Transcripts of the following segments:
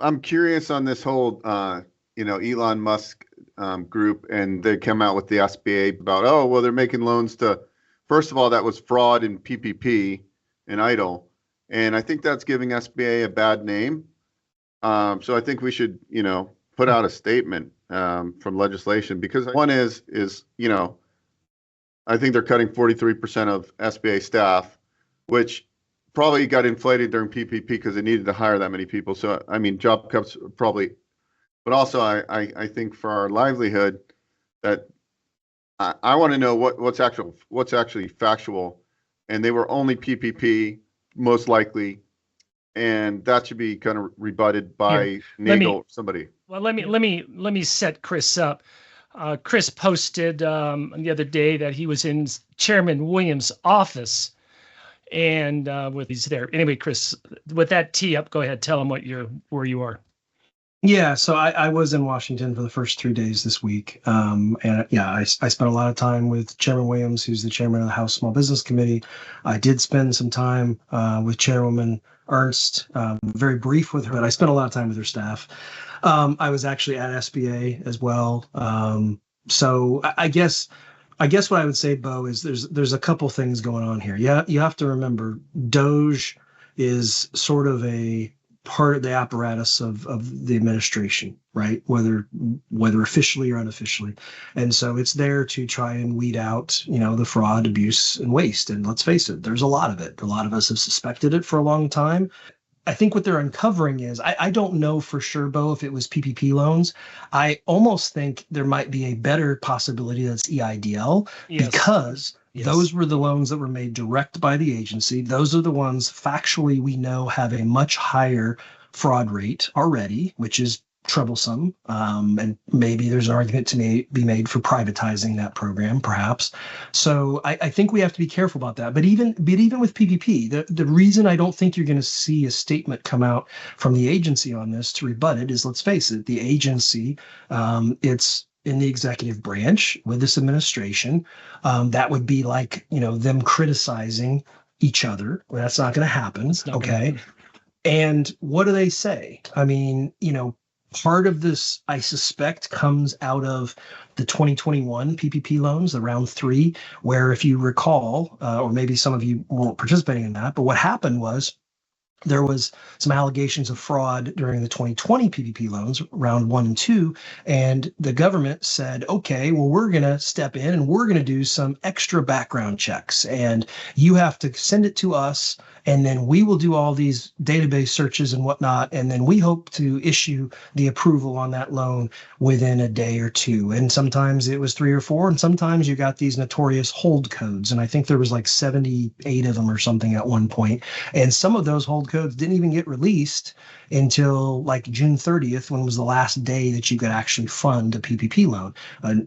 I'm curious on this whole Elon Musk group, and they come out with the SBA about, oh well, they're making loans to. First of all, that was fraud in PPP and EIDL, and I think that's giving SBA a bad name. So I think we should put out a statement from legislation, because one is I think they're cutting 43% of SBA staff, which probably got inflated during PPP because they needed to hire that many people. So, I mean, job cuts probably, but also I think for our livelihood that I want to know what's actually factual, and they were only PPP most likely, and that should be kind of rebutted by Nagel, somebody. Well, let me set Chris up. Chris posted the other day that he was in Chairman Williams' office, and he's there. Anyway, Chris, with that tee up, go ahead. Tell him where you are. Yeah, so I was in Washington for the first 3 days this week. I spent a lot of time with Chairman Williams, who's the chairman of the House Small Business Committee. I did spend some time with Chairwoman Ernst, very brief with her, but I spent a lot of time with her staff. I was actually at SBA as well. So I guess what I would say, Beau, is there's a couple things going on here. Yeah, you have to remember DOGE is sort of a part of the apparatus of the administration, right? Whether officially or unofficially. And so it's there to try and weed out, the fraud, abuse, and waste. And let's face it, there's a lot of it. A lot of us have suspected it for a long time. I think what they're uncovering is, I don't know for sure, Beau, if it was PPP loans. I almost think there might be a better possibility that's EIDL, because those were the loans that were made direct by the agency. Those are the ones factually we know have a much higher fraud rate already, which is troublesome. And maybe there's an argument to be made for privatizing that program, perhaps. So I think we have to be careful about that. But even with PPP, the reason I don't think you're going to see a statement come out from the agency on this to rebut it is, let's face it, the agency, it's in the executive branch with this administration. That would be like, them criticizing each other. Well, that's not going to happen. Okay. And what do they say? I mean, part of this, I suspect, comes out of the 2021 PPP loans, the round 3, where, if you recall, or maybe some of you weren't participating in that, but what happened was there was some allegations of fraud during the 2020 PPP loans, round 1 and 2, and the government said, okay, well, we're going to step in and we're going to do some extra background checks, and you have to send it to us, and then we will do all these database searches and whatnot, and then we hope to issue the approval on that loan within a day or 2. And sometimes it was 3 or 4, and sometimes you got these notorious hold codes, and I think there was like 78 of them or something at one point, and some of those hold codes didn't even get released until like June 30th, when was the last day that you could actually fund a PPP loan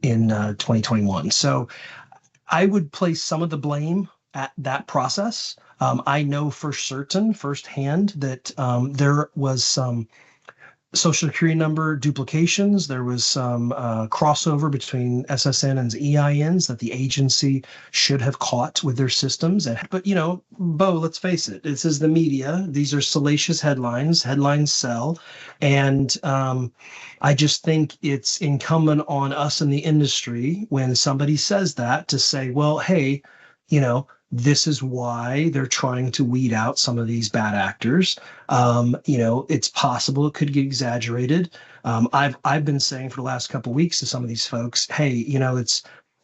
in 2021. So I would place some of the blame at that process. I know for certain, firsthand, that there was some Social Security number duplications. There was some crossover between SSN and EINs that the agency should have caught with their systems. But, Beau, let's face it, this is the media. These are salacious headlines. Headlines sell. And I just think it's incumbent on us in the industry, when somebody says that, to say, well, hey, this is why they're trying to weed out some of these bad actors. It's possible it could get exaggerated. I've been saying for the last couple of weeks to some of these folks, hey,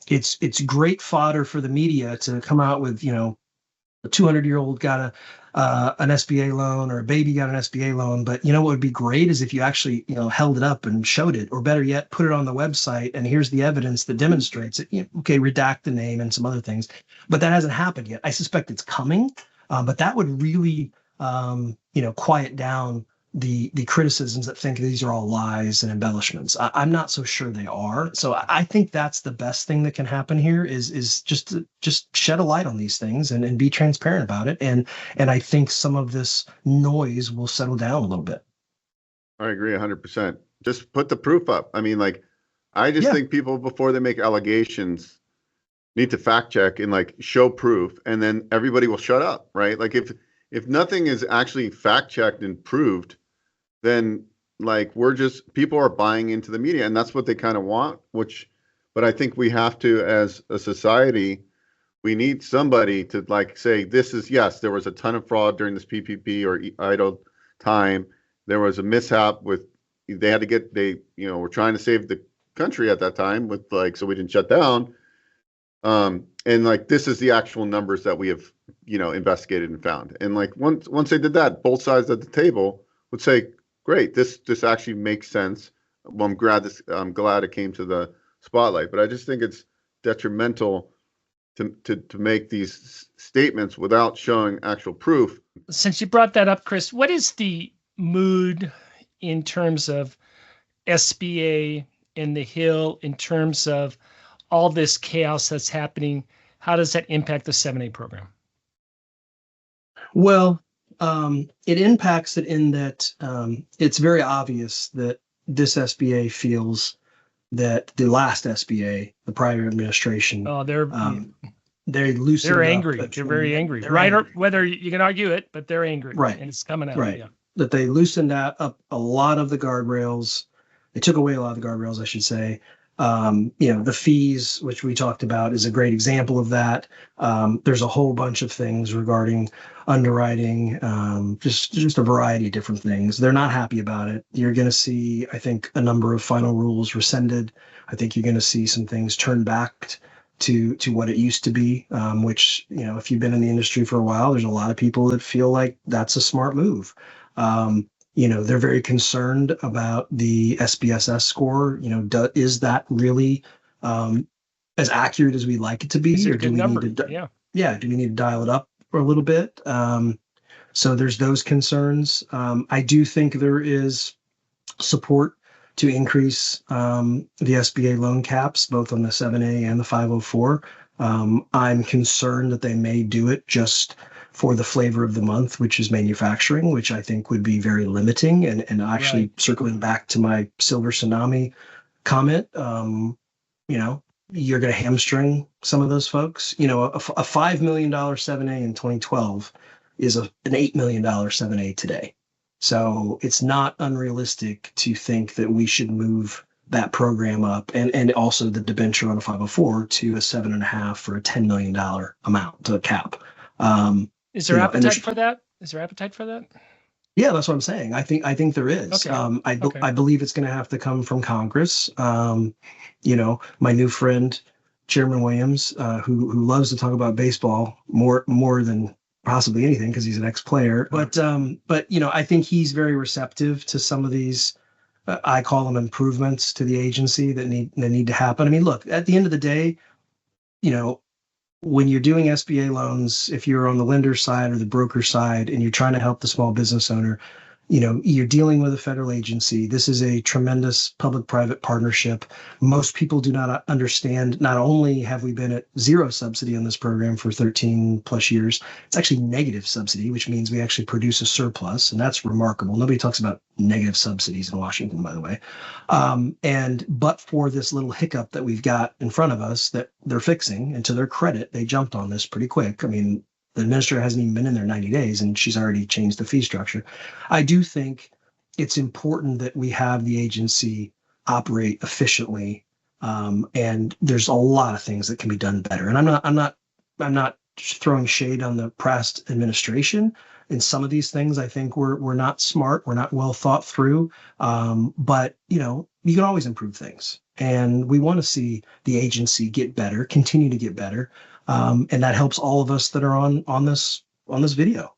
it's great fodder for the media to come out with, a 200-year-old got an SBA loan, or a baby got an SBA loan. But what would be great is if you actually, held it up and showed it, or better yet, put it on the website, and here's the evidence that demonstrates it. Okay, redact the name and some other things, but that hasn't happened yet. I suspect it's coming, but that would really, quiet down the criticisms that think these are all lies and embellishments. I'm not so sure they are. So I think that's the best thing that can happen here is just shed a light on these things and be transparent about it. And I think some of this noise will settle down a little bit. I agree 100%. Just put the proof up. I mean, I just think people, before they make allegations, need to fact check and show proof, and then everybody will shut up, right? If nothing is actually fact checked and proved, then like people are buying into the media, and that's what they kind of want, but I think we have to, as a society, we need somebody to like say, yes, there was a ton of fraud during this PPP or EIDL time. There was a mishap they were trying to save the country at that time so we didn't shut down. And like, this is the actual numbers that we have, investigated and found. And like, once they did that, both sides of the table would say, great, this actually makes sense. Well, I'm glad it came to the spotlight, but I just think it's detrimental to make these statements without showing actual proof. Since you brought that up, Chris, what is the mood in terms of SBA and the Hill, in terms of all this chaos that's happening? How does that impact the 7A program? Well, it impacts it in that it's very obvious that this SBA feels that the last SBA, the prior administration, they loosened they're up angry. They're very angry. They're right? angry. Or whether you can argue it, but they're angry. Right. And it's coming out. Right. Yeah. That they loosened up a lot of the guardrails. They took away a lot of the guardrails, I should say. The fees, which we talked about, is a great example of that. There's a whole bunch of things regarding underwriting, just a variety of different things. They're not happy about it. You're going to see, I think, a number of final rules rescinded. I think you're going to see some things turned back to what it used to be, which, if you've been in the industry for a while, there's a lot of people that feel like that's a smart move. They're very concerned about the SBSS score. Is that really as accurate as we like it to be? These are Or do good we numbers. need to, Yeah. do we need to dial it up a little bit? So there's those concerns. I do think there is support to increase the SBA loan caps, both on the 7A and the 504. I'm concerned that they may do it just for the flavor of the month, which is manufacturing, which I think would be very limiting. And actually circling back to my silver tsunami comment, you're going to hamstring some of those folks. A $5 million 7A in 2012 is an $8 million 7A today. So it's not unrealistic to think that we should move that program up and also the debenture on a 504 to a 7.5 or a $10 million amount to cap. Is there appetite for that? Is there appetite for that? Yeah, that's what I'm saying. I think there is. Okay. I believe it's going to have to come from Congress. My new friend, Chairman Williams, who loves to talk about baseball more than possibly anything because he's an ex-player. But I think he's very receptive to some of these. I call them improvements to the agency that need to happen. I mean, look, at the end of the day, when you're doing SBA loans, if you're on the lender side or the broker side and you're trying to help the small business owner, you're dealing with a federal agency. This is a tremendous public-private partnership. Most people do not understand, not only have we been at zero subsidy on this program for 13 plus years, it's actually negative subsidy, which means we actually produce a surplus, and that's remarkable. Nobody talks about negative subsidies in Washington, by the way. But for this little hiccup that we've got in front of us that they're fixing, and to their credit, they jumped on this pretty quick. I mean, the administrator hasn't even been in there 90 days and she's already changed the fee structure. I do think it's important that we have the agency operate efficiently. And there's a lot of things that can be done better. And I'm not throwing shade on the past administration. In some of these things, I think we're not smart. We're not well thought through. But you can always improve things. And we want to see the agency get better, continue to get better. And that helps all of us that are on this video,